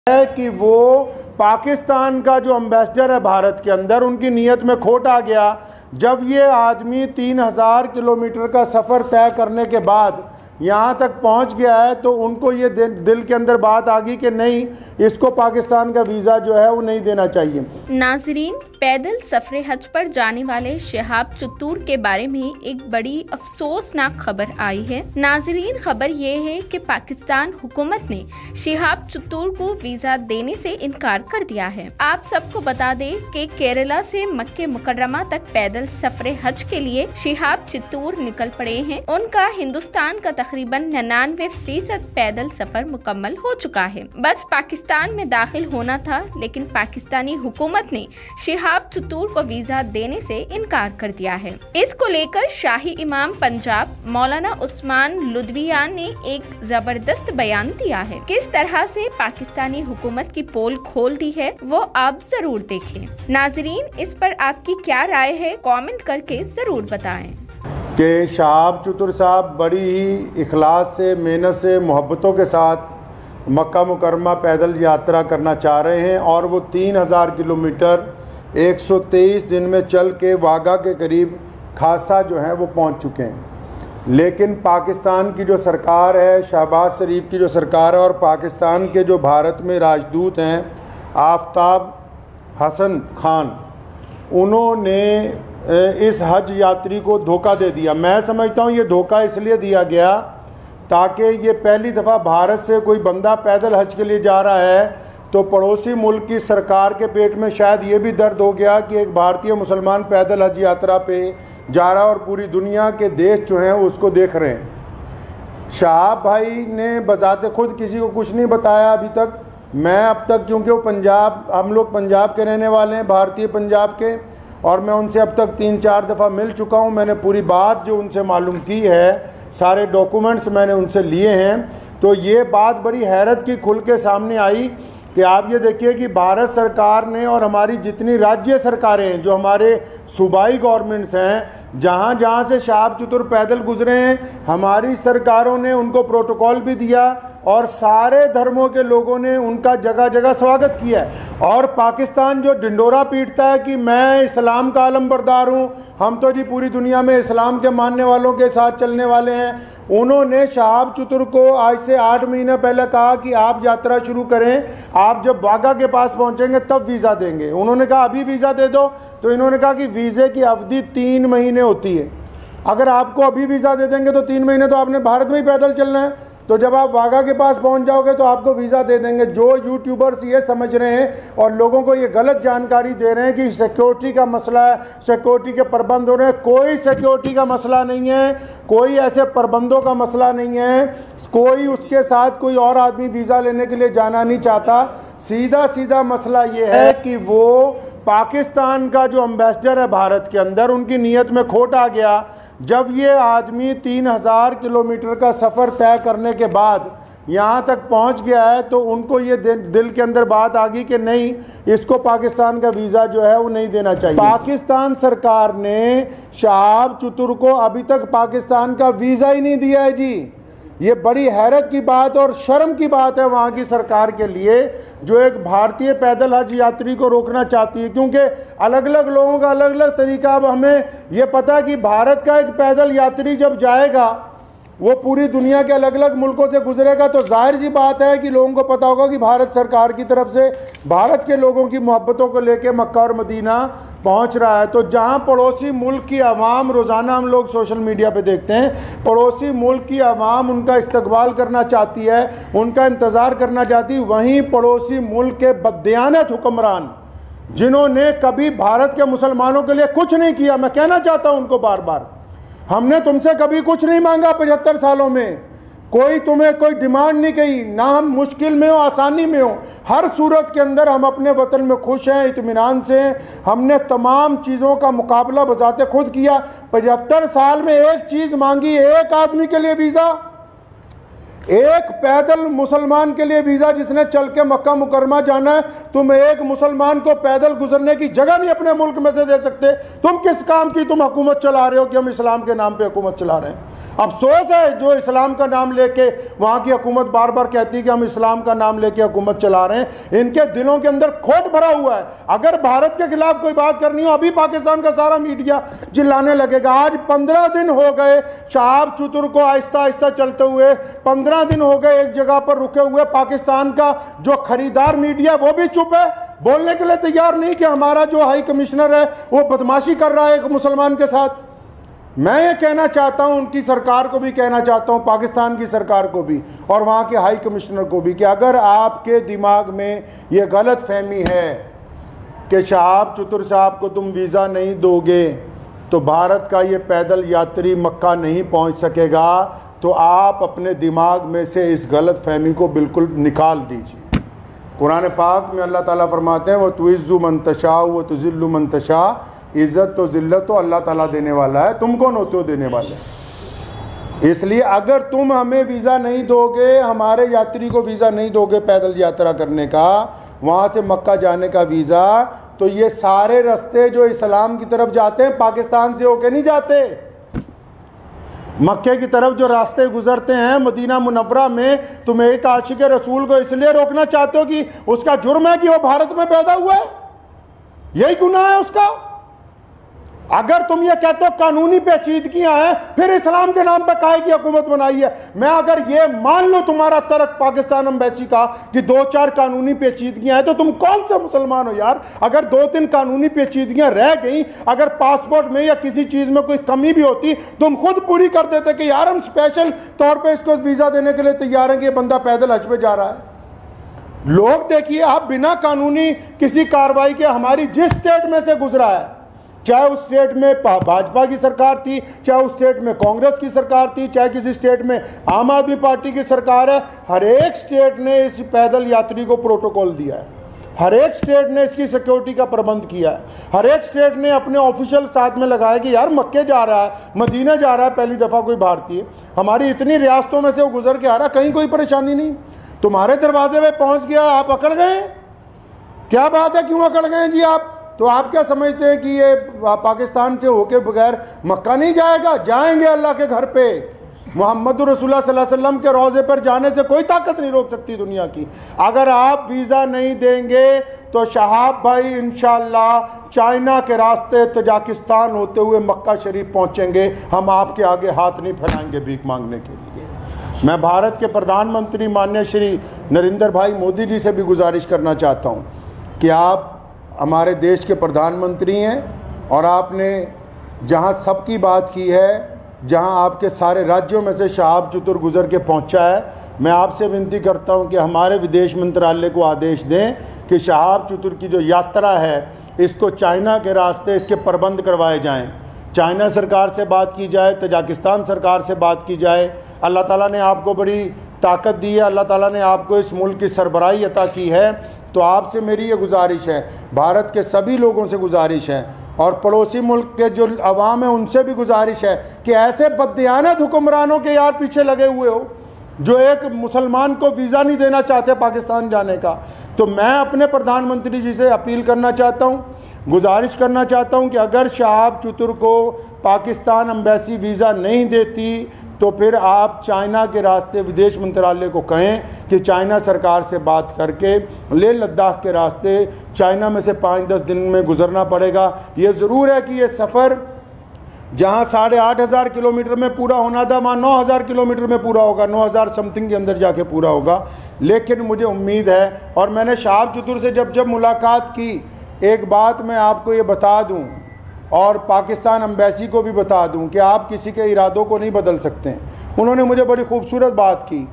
है कि वो पाकिस्तान का जो एम्बेसडर है भारत के अंदर, उनकी नीयत में खोट आ गया। जब ये आदमी 3000 किलोमीटर का सफ़र तय करने के बाद यहाँ तक पहुँच गया है, तो उनको ये दिल के अंदर बात आ गई कि नहीं, इसको पाकिस्तान का वीज़ा जो है वो नहीं देना चाहिए। नाजरीन, पैदल सफरे हज पर जाने वाले शहाब चित्तूर के बारे में एक बड़ी अफसोसनाक खबर आई है। नाजरीन, खबर ये है कि पाकिस्तान हुकूमत ने शहाब चित्तूर को वीजा देने से इनकार कर दिया है। आप सबको बता दें कि केरला से मक्के मुकर्रमा तक पैदल सफरे हज के लिए शहाब चित्तूर निकल पड़े हैं। उनका हिंदुस्तान का तकरीबन 99% पैदल सफर मुकम्मल हो चुका है। बस पाकिस्तान में दाखिल होना था, लेकिन पाकिस्तानी हुकूमत ने शहाब चित्तूर को वीजा देने से इनकार कर दिया है। इसको लेकर शाही इमाम पंजाब मौलाना उस्मान लुधवियान ने एक जबरदस्त बयान दिया है। किस तरह से पाकिस्तानी हुकूमत की पोल खोल दी है वो आप जरूर देखें। नाजरीन, इस पर आपकी क्या राय है, कमेंट करके जरूर बताएं। कि शहाब चित्तूर साहब बड़ी ही इखलास से, मेहनत से, मोहब्बतों के साथ मक्का मुकरमा पैदल यात्रा करना चाह रहे हैं और वो 3000 किलोमीटर 123 दिन में चल के वाघा के करीब खासा जो है वो पहुंच चुके हैं। लेकिन पाकिस्तान की जो सरकार है, शहबाज शरीफ की जो सरकार है, और पाकिस्तान के जो भारत में राजदूत हैं आफ्ताब हसन खान, उन्होंने इस हज यात्री को धोखा दे दिया। मैं समझता हूँ ये धोखा इसलिए दिया गया ताकि ये पहली दफ़ा भारत से कोई बंदा पैदल हज के लिए जा रहा है, तो पड़ोसी मुल्क की सरकार के पेट में शायद ये भी दर्द हो गया कि एक भारतीय मुसलमान पैदल हज यात्रा पे जा रहा है और पूरी दुनिया के देश जो हैं उसको देख रहे हैं। शहाब भाई ने बजाते खुद किसी को कुछ नहीं बताया अभी तक। मैं अब तक, क्योंकि वो पंजाब, हम लोग पंजाब के रहने वाले हैं, भारतीय पंजाब के, और मैं उनसे अब तक 3-4 दफ़ा मिल चुका हूँ। मैंने पूरी बात जो उनसे मालूम की है, सारे डॉक्यूमेंट्स मैंने उनसे लिए हैं, तो ये बात बड़ी हैरत की खुल के सामने आई कि आप ये देखिए कि भारत सरकार ने और हमारी जितनी राज्य सरकारें हैं, जो हमारे सूबाई गवर्नमेंट्स हैं, जहाँ जहाँ से शहाब चित्तूर पैदल गुजरे हैं, हमारी सरकारों ने उनको प्रोटोकॉल भी दिया और सारे धर्मों के लोगों ने उनका जगह जगह स्वागत किया है। और पाकिस्तान जो ढिंडोरा पीटता है कि मैं इस्लाम का आलमबरदार हूँ, हम तो जी पूरी दुनिया में इस्लाम के मानने वालों के साथ चलने वाले हैं, उन्होंने शहाब चित्तूर को आज से 8 महीने पहले कहा कि आप यात्रा शुरू करें, आप जब वाघा के पास पहुँचेंगे तब वीज़ा देंगे। उन्होंने कहा अभी वीज़ा दे दो, तो इन्होंने कहा कि वीज़े की अवधि 3 महीने होती है। अगर आपको अभी वीज़ा दे देंगे तो 3 महीने तो आपने भारत में ही पैदल चलना है, तो जब आप वाघा के पास पहुंच जाओगे तो आपको वीज़ा दे देंगे। जो यूट्यूबर्स ये समझ रहे हैं और लोगों को ये गलत जानकारी दे रहे हैं कि सिक्योरिटी का मसला है, सिक्योरिटी के प्रबंध हो रहे हैं, कोई सिक्योरिटी का मसला नहीं है, कोई ऐसे प्रबंधों का मसला नहीं है, कोई उसके साथ कोई और आदमी वीज़ा लेने के लिए जाना नहीं चाहता। सीधा सीधा मसला ये है कि वो पाकिस्तान का जो एम्बेसडर है भारत के अंदर, उनकी नीयत में खोट आ गया। जब ये आदमी 3000 किलोमीटर का सफ़र तय करने के बाद यहाँ तक पहुँच गया है, तो उनको ये दिल के अंदर बात आ गई कि नहीं, इसको पाकिस्तान का वीज़ा जो है वो नहीं देना चाहिए। पाकिस्तान सरकार ने शहाब चित्तूर को अभी तक पाकिस्तान का वीज़ा ही नहीं दिया है जी। ये बड़ी हैरत की बात और शर्म की बात है वहाँ की सरकार के लिए, जो एक भारतीय पैदल हज यात्री को रोकना चाहती है, क्योंकि अलग अलग लोगों का अलग अलग तरीका। अब हमें ये पता है कि भारत का एक पैदल यात्री जब जाएगा, वो पूरी दुनिया के अलग अलग मुल्कों से गुजरेगा, तो जाहिर सी बात है कि लोगों को पता होगा कि भारत सरकार की तरफ से भारत के लोगों की मोहब्बतों को लेके मक्का और मदीना पहुंच रहा है। तो जहां पड़ोसी मुल्क की आवाम, रोज़ाना हम लोग सोशल मीडिया पे देखते हैं, पड़ोसी मुल्क की आवाम उनका इस्तकबाल करना चाहती है, उनका इंतज़ार करना चाहती है, वहीं पड़ोसी मुल्क के बददियानत हुक्मरान, जिन्होंने कभी भारत के मुसलमानों के लिए कुछ नहीं किया, मैं कहना चाहता हूँ उनको बार बार, हमने तुमसे कभी कुछ नहीं मांगा 75 सालों में, कोई तुम्हें कोई डिमांड नहीं की, ना हम मुश्किल में हो आसानी में हो, हर सूरत के अंदर हम अपने वतन में खुश हैं, इत्मीनान से। हमने तमाम चीज़ों का मुकाबला बजाते खुद किया। 75 साल में एक चीज़ मांगी, एक आदमी के लिए वीज़ा, एक पैदल मुसलमान के लिए वीज़ा जिसने चल के मक्का मुकरमा जाना है, तुम एक मुसलमान को पैदल गुजरने की जगह नहीं अपने मुल्क में से दे सकते। तुम किस काम की तुम हुकूमत चला रहे हो कि हम इस्लाम के नाम पे हुकूमत चला रहे हैं। अफसोस है जो इस्लाम का नाम लेके वहाँ की हुकूमत बार बार कहती है कि हम इस्लाम का नाम लेके हुकूमत चला रहे हैं, इनके दिलों के अंदर खोट भरा हुआ है। अगर भारत के खिलाफ कोई बात करनी हो, अभी पाकिस्तान का सारा मीडिया चिल्लाने लगेगा। आज 15 दिन हो गए शहाब चतुर को आहिस्ता आहिस्ता चलते हुए, 15 दिन हो गए एक जगह पर रुके हुए। पाकिस्तान का जो खरीदार मीडिया वो भी चुप है, बोलने के लिए तैयार नहीं कि हमारा जो हाई कमिश्नर है वो बदमाशी कर रहा है एक मुसलमान के साथ। मैं ये कहना चाहता हूँ, उनकी सरकार को भी कहना चाहता हूँ, पाकिस्तान की सरकार को भी और वहाँ के हाई कमिश्नर को भी, कि अगर आपके दिमाग में ये गलत फहमी है कि शहाब चतुर साहब को तुम वीज़ा नहीं दोगे तो भारत का ये पैदल यात्री मक्का नहीं पहुँच सकेगा, तो आप अपने दिमाग में से इस गलत फहमी को बिल्कुल निकाल दीजिए। कुरान पाक में अल्लाह ताला फरमाते हैं, वो तुइज़्ज़ु मन तशा व तुज़िल्लु मन तशा, इज़्ज़त तो ज़िल्लत तो अल्लाह ताला देने वाला है, तुम कौन होते हो देने वाले। इसलिए अगर तुम हमें वीज़ा नहीं दोगे, हमारे यात्री को वीज़ा नहीं दोगे पैदल यात्रा करने का, वहाँ से मक्का जाने का वीज़ा, तो ये सारे रास्ते जो इस्लाम की तरफ जाते हैं पाकिस्तान से होके नहीं जाते। मक्के की तरफ जो रास्ते गुजरते हैं मदीना मुनव्वरा में, तुम एक आशिक रसूल को इसलिए रोकना चाहते हो कि उसका जुर्म है कि वो भारत में पैदा हुआ है, यही गुनाह है उसका। अगर तुम ये कहते हो कानूनी पेचीदगियां हैं, फिर इस्लाम के नाम पर काहे की हुकूमत बनाई है। मैं अगर ये मान लो तुम्हारा तर्क पाकिस्तान एम्बेसी का कि 2-4 कानूनी पेचीदगियां हैं, तो तुम कौन से मुसलमान हो यार। अगर 2-3 कानूनी पेचीदगियां रह गई, अगर पासपोर्ट में या किसी चीज में कोई कमी भी होती, तुम खुद पूरी कर देते कि यार हम स्पेशल तौर पर इसको वीजा देने के लिए तैयार हैं कि ये बंदा पैदल हज पे जा रहा है। लोग देखिए, आप बिना कानूनी किसी कार्रवाई के हमारी जिस स्टेट में से गुजरा है, चाहे उस स्टेट में भाजपा की सरकार थी, चाहे उस स्टेट में कांग्रेस की सरकार थी, चाहे किसी स्टेट में आम आदमी पार्टी की सरकार है, हर एक स्टेट ने इस पैदल यात्री को प्रोटोकॉल दिया है, हर एक स्टेट ने इसकी सिक्योरिटी का प्रबंध किया है, हर एक स्टेट ने अपने ऑफिशियल साथ में लगाया कि यार मक्के जा रहा है, मदीना जा रहा है पहली दफ़ा कोई भारतीय, हमारी इतनी रियासतों में से वो गुजर के आ रहा, कहीं कोई परेशानी नहीं, तुम्हारे दरवाजे पे पहुंच गया, आप अकड़ गए। क्या बात है, क्यों अकड़ गए जी आप? तो आप क्या समझते हैं कि ये पाकिस्तान से होके बगैर मक्का नहीं जाएगा? जाएंगे अल्लाह के घर पे। मोहम्मद रसूलुल्लाह सल्लल्लाहु अलैहि वसल्लम के रोज़े पर जाने से कोई ताकत नहीं रोक सकती दुनिया की। अगर आप वीज़ा नहीं देंगे तो शहाब भाई इंशाअल्लाह चाइना के रास्ते तजाकिस्तान होते हुए मक्का शरीफ पहुँचेंगे। हम आपके आगे हाथ नहीं फैलाएंगे भीख मांगने के लिए। मैं भारत के प्रधानमंत्री माननीय श्री नरेंद्र भाई मोदी जी से भी गुजारिश करना चाहता हूँ कि आप हमारे देश के प्रधानमंत्री हैं और आपने जहां सबकी बात की है, जहां आपके सारे राज्यों में से शहाब चतुर गुजर के पहुंचा है, मैं आपसे विनती करता हूं कि हमारे विदेश मंत्रालय को आदेश दें कि शहाब चतुर की जो यात्रा है इसको चाइना के रास्ते इसके प्रबंध करवाए जाएं। चाइना सरकार से बात की जाए, तजाकिस्तान सरकार से बात की जाए। अल्लाह ताला ने आपको बड़ी ताकत दी है, अल्लाह ताला ने आपको इस मुल्क की सरबराही अता की है। तो आपसे मेरी ये गुजारिश है, भारत के सभी लोगों से गुजारिश है और पड़ोसी मुल्क के जो अवाम है उनसे भी गुजारिश है कि ऐसे बददियानत हुक्मरानों के यार पीछे लगे हुए हो जो एक मुसलमान को वीज़ा नहीं देना चाहते पाकिस्तान जाने का। तो मैं अपने प्रधानमंत्री जी से अपील करना चाहता हूँ, गुजारिश करना चाहता हूँ कि अगर शहाब चतुर को पाकिस्तान एम्बेसी वीज़ा नहीं देती तो फिर आप चाइना के रास्ते विदेश मंत्रालय को कहें कि चाइना सरकार से बात करके लेह लद्दाख के रास्ते चाइना में से 5-10 दिन में गुजरना पड़ेगा। ये ज़रूर है कि ये सफ़र जहाँ 8,500 किलोमीटर में पूरा होना था वहाँ 9,000 किलोमीटर में पूरा होगा, 9,000 समथिंग के अंदर जाके पूरा होगा। लेकिन मुझे उम्मीद है, और मैंने शहाब चतुर से जब मुलाकात की, एक बात मैं आपको ये बता दूँ और पाकिस्तान एम्बेसी को भी बता दूं कि आप किसी के इरादों को नहीं बदल सकते हैं। उन्होंने मुझे बड़ी खूबसूरत बात की,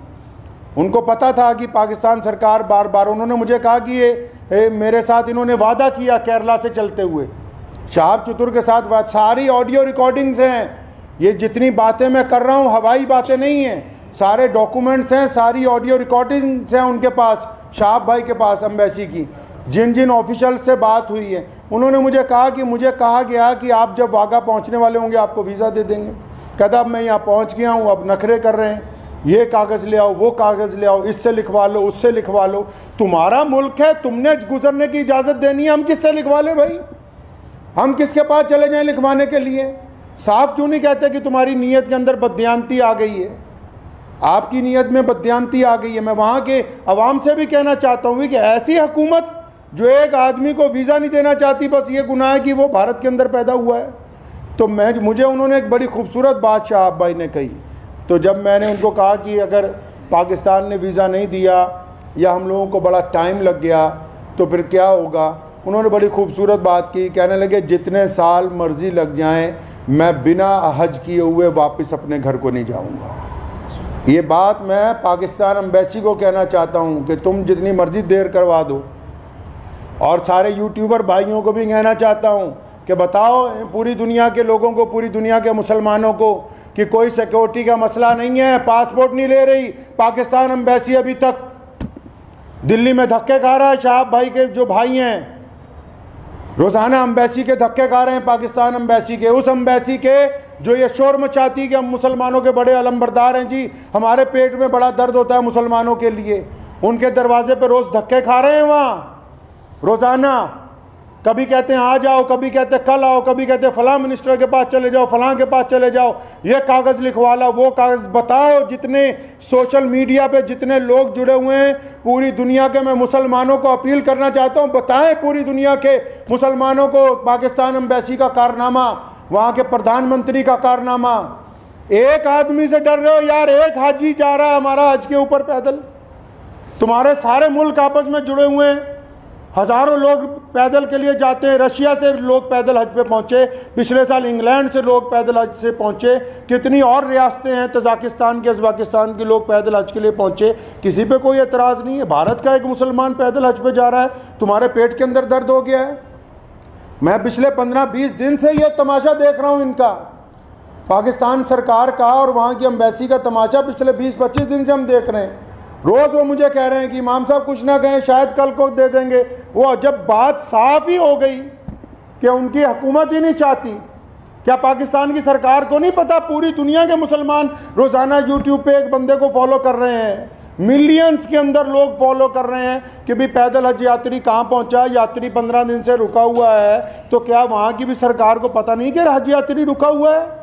उनको पता था कि पाकिस्तान सरकार बार बार, उन्होंने मुझे कहा कि ये मेरे साथ इन्होंने वादा किया केरला से चलते हुए, शहाब चतुर के साथ सारी ऑडियो रिकॉर्डिंग्स हैं, ये जितनी बातें मैं कर रहा हूँ हवाई बातें नहीं हैं, सारे डॉक्यूमेंट्स हैं, सारी ऑडियो रिकॉर्डिंग्स हैं उनके पास, शहाब भाई के पास एम्बेसी की, जिन जिन ऑफिशियल से बात हुई है। उन्होंने मुझे कहा कि मुझे कहा गया कि आप जब वाघा पहुंचने वाले होंगे आपको वीज़ा दे देंगे। कहता अब मैं यहाँ पहुंच गया हूँ, अब नखरे कर रहे हैं। ये कागज़ ले आओ, वो कागज़ ले आओ, इससे लिखवा लो, उससे लिखवा लो। तुम्हारा मुल्क है, तुमने गुजरने की इजाज़त देनी है, हम किससे लिखवा लें भाई? हम किसके पास चले जाएं लिखवाने के लिए? साफ क्यों नहीं कहते कि तुम्हारी नीयत के अंदर बददियानती आ गई है, आपकी नीयत में बददियानती आ गई है? मैं वहाँ के अवाम से भी कहना चाहता हूँ कि ऐसी हुकूमत जो एक आदमी को वीज़ा नहीं देना चाहती, बस ये गुनाह है कि वो भारत के अंदर पैदा हुआ है। तो मुझे उन्होंने एक बड़ी खूबसूरत बात शहाब भाई ने कही। तो जब मैंने उनको कहा कि अगर पाकिस्तान ने वीज़ा नहीं दिया या हम लोगों को बड़ा टाइम लग गया तो फिर क्या होगा, उन्होंने बड़ी खूबसूरत बात की। कहने लगे जितने साल मर्ज़ी लग जाएं, मैं बिना हज किए हुए वापस अपने घर को नहीं जाऊंगा। ये बात मैं पाकिस्तान एम्बेसी को कहना चाहता हूँ कि तुम जितनी मर्ज़ी देर करवा दो। और सारे यूट्यूबर भाइयों को भी कहना चाहता हूँ कि बताओ पूरी दुनिया के लोगों को, पूरी दुनिया के मुसलमानों को कि कोई सिक्योरिटी का मसला नहीं है, पासपोर्ट नहीं ले रही पाकिस्तान एम्बेसी। अभी तक दिल्ली में धक्के खा रहा है शहाब भाई के जो भाई हैं, रोज़ाना एम्बेसी के धक्के खा रहे हैं, पाकिस्तान एम्बेसी के, उस एम्बेसी के जो ये शोर मचाती कि हम मुसलमानों के बड़े अलमबरदार हैं जी, हमारे पेट में बड़ा दर्द होता है मुसलमानों के लिए। उनके दरवाजे पर रोज़ धक्के खा रहे हैं वहाँ रोज़ाना। कभी कहते हैं आ जाओ, कभी कहते हैं कल आओ, कभी कहते हैं फ़लाँ मिनिस्टर के पास चले जाओ, फ़लाँ के पास चले जाओ, ये कागज़ लिखवा लो, वो कागज़। बताओ जितने सोशल मीडिया पे जितने लोग जुड़े हुए हैं पूरी दुनिया के, मैं मुसलमानों को अपील करना चाहता हूँ, बताएं पूरी दुनिया के मुसलमानों को पाकिस्तान एम्बेसी का कारनामा, वहाँ के प्रधानमंत्री का कारनामा। एक आदमी से डर रहे हो यार, एक हाजी जा रहा है हमारा हज के ऊपर पैदल। तुम्हारे सारे मुल्क आपस में जुड़े हुए हैं, हज़ारों लोग पैदल के लिए जाते हैं। रशिया से लोग पैदल हज पे पहुँचे, पिछले साल इंग्लैंड से लोग पैदल हज से पहुँचे, कितनी और रियासतें हैं, तजाकिस्तान के, उज़्बेकिस्तान के लोग पैदल हज के लिए पहुँचे। किसी पे कोई एतराज़ नहीं है। भारत का एक मुसलमान पैदल हज पे जा रहा है, तुम्हारे पेट के अंदर दर्द हो गया है। मैं पिछले 15-20 दिन से ये तमाशा देख रहा हूँ इनका, पाकिस्तान सरकार का और वहाँ की एम्बेसी का तमाशा पिछले 20-25 दिन से हम देख रहे हैं। रोज़ वो मुझे कह रहे हैं कि इमाम साहब कुछ ना कहें, शायद कल को दे देंगे। वो जब बात साफ ही हो गई कि उनकी हुकूमत ही नहीं चाहती, क्या पाकिस्तान की सरकार को नहीं पता पूरी दुनिया के मुसलमान रोज़ाना यूट्यूब पे एक बंदे को फॉलो कर रहे हैं, मिलियंस के अंदर लोग फॉलो कर रहे हैं कि भाई पैदल हज यात्री कहाँ पहुँचा, यात्री 15 दिन से रुका हुआ है, तो क्या वहाँ की भी सरकार को पता नहीं कि हज यात्री रुका हुआ है?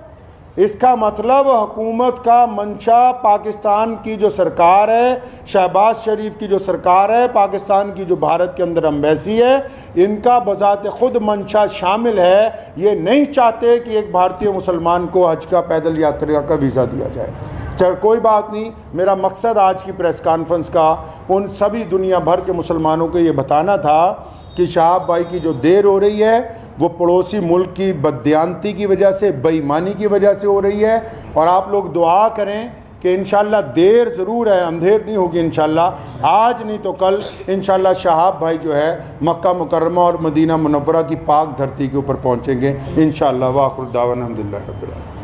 इसका मतलब हुकूमत का मंशा, पाकिस्तान की जो सरकार है, शहबाज शरीफ की जो सरकार है, पाकिस्तान की जो भारत के अंदर एम्बेसी है, इनका बज़ात ख़ुद मंशा शामिल है। ये नहीं चाहते कि एक भारतीय मुसलमान को हज का पैदल यात्रा का वीज़ा दिया जाए। चल कोई बात नहीं, मेरा मकसद आज की प्रेस कॉन्फ्रेंस का उन सभी दुनिया भर के मुसलमानों को ये बताना था कि शहाब भाई की जो देर हो रही है वो पड़ोसी मुल्क की बददियानती की वजह से, बेईमानी की वजह से हो रही है। और आप लोग दुआ करें कि इंशाल्लाह देर ज़रूर है, अंधेर नहीं होगी इंशाल्लाह। आज नहीं तो कल इंशाल्लाह शहाब भाई जो है मक्का मुकर्रमा और मदीना मुनव्वरा की पाक धरती के ऊपर पहुँचेंगे इंशाल्लाह। वाखिर दावाना अल्हम्दुलिल्लाह रब्बिल आलमीन।